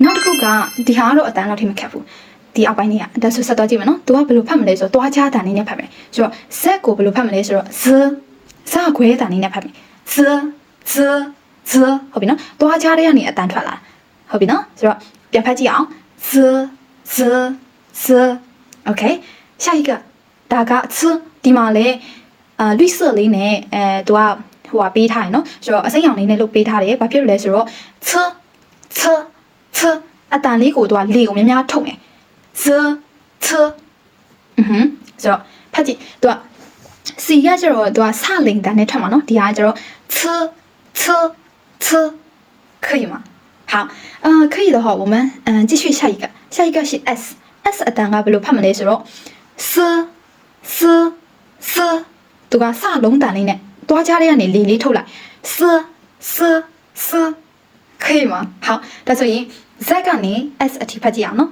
နောက်တစ်ခုကဒီဟာကတော့အတန်းလောက်ထိမခက်ဘူးဒီအောက်ပိုင်းကြီးကဒါဆိုဆက်တော့ကြည့်မယ်နော်သူကဘယ်လိုဖတ်မလဲဆိုတော့တွားချတန်လေးနဲ့ဖတ်မယ်ဆိုတော့ဇက်ကိုဘယ်လိုဖတ်မလဲဆိုတော့ဇခွဲတန်လေးနဲ့ဖတ်မယ်ဇဟုတ်ပြီနော်တွားချတဲ့ကနေအတန်းထွက်လာဟုတ်ပြီနော်ဆိုတော့ပြန်ဖတ်ကြည့်အောင်ဇโอเค下一个ဒါကဒီမှာလေ绿色လေးနဲ့သူကဟိုပေးထားတယ်နော်ဆိုတော့အစိမ်းရောင်လေးနဲ့လုပ်ပေးထားတယ်ဘာဖြစ်လို့လဲဆိုတော့အတန်လေးကိုသူကလေကိုများများထုတ်တယ်ဆိုတော့ဖတ်ကြည့်သူကစီကကျတော့သူကစလိန်တန်နဲ့ထွက်မှာနော်ဒီဟာကျတော့可以吗好可以的话我们继续下一个是 S အတန်ကဘယ်လိုဖတ်မလဲဆိုတော့သူကစလုံးတန်လေးနဲ့တွားချတဲ့ကနေလေလေးထုတ်လိုက်可以吗好ဒါဆိုရင် Z ကနေ S အထိဖတ်ကြည့်အောင်နော်